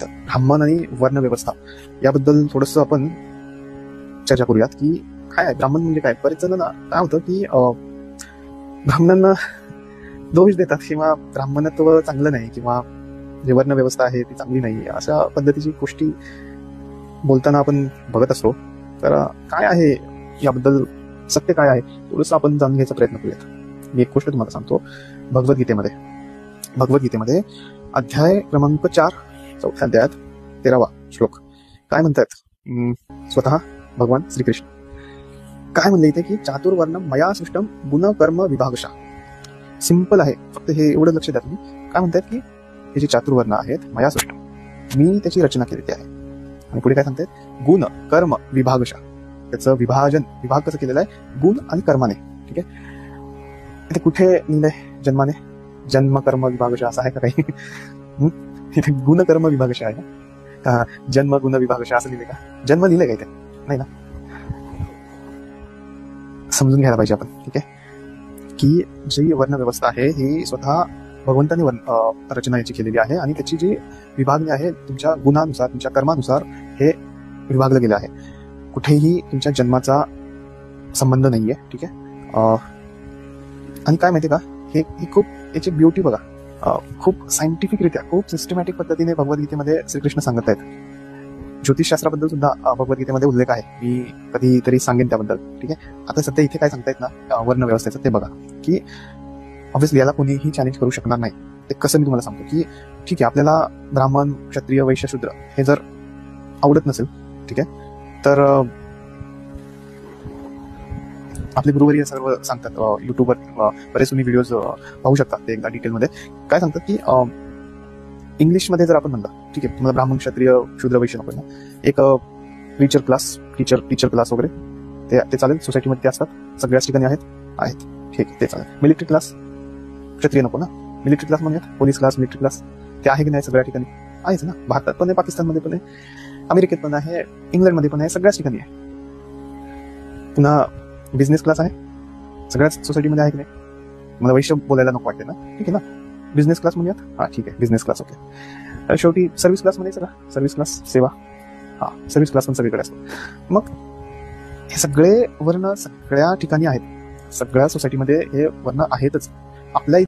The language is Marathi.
तर ब्राह्मण आणि वर्ण व्यवस्था याबद्दल थोडंसं आपण चर्चा करूयात की काय आहे ब्राह्मण म्हणजे काय. बरेच जण काय होतं की ब्राह्मणांना दोष देतात किंवा ब्राह्मणत्व चांगलं नाही किंवा जे वर्ण व्यवस्था आहे ती चांगली नाही, अशा पद्धतीची गोष्टी बोलताना आपण बघत असतो. तर काय आहे याबद्दल सत्य काय आहे थोडंसं आपण जाणून घ्यायचा प्रयत्न करूयात. मी एक गोष्ट तुम्हाला सांगतो. भगवद्गीतेमध्ये अध्याय क्रमांक 4 चौथ्या अध्यायात 13वा श्लोक काय म्हणतात. स्वतः भगवान श्रीकृष्ण काय म्हणले इथे की चातुर्वर्ण मया सृष्टम गुण कर्म विभागशा. सिंपल आहे, फक्त हे एवढं लक्ष द्या तुम्ही. काय म्हणतात की हे जे चातुर्वर्ण आहेत मया सृष्टम, मी त्याची रचना केलेली आहे. आणि पुढे काय सांगतात गुण कर्म विभागशा. त्याचं विभाग कसं केलेलं आहे गुण आणि कर्माने. ठीक आहे, इथे कुठे लिहिलंय जन्माने जन्म कर्म विभागशा असं आहे का काही. इथे गुण कर्म विभागशा आहे का जन्म गुण विभागशा असं लिहिलंय का. जन्म लिहिलंय का इथे नाही ना. समजून घ्यायला पाहिजे आपण. ठीक आहे की जी वर्ण व्यवस्था आहे ही स्वतः भगवंताने रचना याची केलेली आहे आणि त्याची जी विभागणी आहे तुमच्या गुणानुसार तुमच्या कर्मानुसार हे विभागलं गेलं आहे. कुठेही तुमच्या जन्माचा संबंध नाहीये. ठीक आहे. आणि काय माहितीये का हे खूप याची ब्युटी बघा. खूप सायंटिफिकरित्या खूप सिस्टमॅटिक पद्धतीने भगवद्गीतेमध्ये श्रीकृष्ण सांगत आहेत. ज्योतिषशास्त्राबद्दल सुद्धा भगवद्गीतेमध्ये उल्लेख आहे. मी कधीतरी सांगेन त्याबद्दल. ठीक आहे. आता सध्या इथे काय सांगतायत ना वर्ण व्यवस्थेचं ते बघा की ऑब्व्हियसली याला कोणीही चॅलेंज करू शकणार नाही. ते कसं मी तुम्हाला सांगतो की ठीक आहे आपल्याला ब्राह्मण क्षत्रिय वैश्य शूद्र हे जर आवडत नसेल ठीक आहे तर आपले गुरुवर्य सर्व सांगतात. युट्यूबवर बरेच तुम्ही व्हिडिओज पाहू शकता. ते एकदा डिटेलमध्ये काय सांगतात की इंग्लिशमध्ये जर आपण म्हणलं ठीक आहे तुम्हाला ब्राह्मण क्षत्रिय शूद्र वैश्य नको ना, एक टीचर क्लास वगैरे ते चालेल. सोसायटीमध्ये ते असतात सगळ्याच ठिकाणी आहेत ठीक आहे ते चालेल. मिलिटरी क्लास क्षत्रिय नको ना. मिलिटरी क्लास म्हणूयात पोलीस क्लास मिलिटरी क्लास ते आहे की नाही सगळ्या ठिकाणी आहेच ना. भारतात पण आहे, पाकिस्तानमध्ये पण आहे, अमेरिकेत पण आहे, इंग्लंडमध्ये पण आहे, सगळ्याच ठिकाणी आहे. पुन्हा बिझनेस क्लास आहे सगळ्याच सोसायटीमध्ये आहे की नाही. मला वैश्य बोलायला नको वाटते ना. ठीक आहे ना. बिझनेस क्लास म्हणूयात. हा ठीक आहे बिझनेस क्लास ओके. शेवटी सर्व्हिस क्लास म्हणायचं का. सर्व्हिस क्लास सेवा सर्व्हिस क्लास पण सगळीकडे असतो. मग हे सगळे वर्ण सगळ्या ठिकाणी आहेत. सगळ्या सोसायटीमध्ये हे वर्ण आहेतच. आपल्या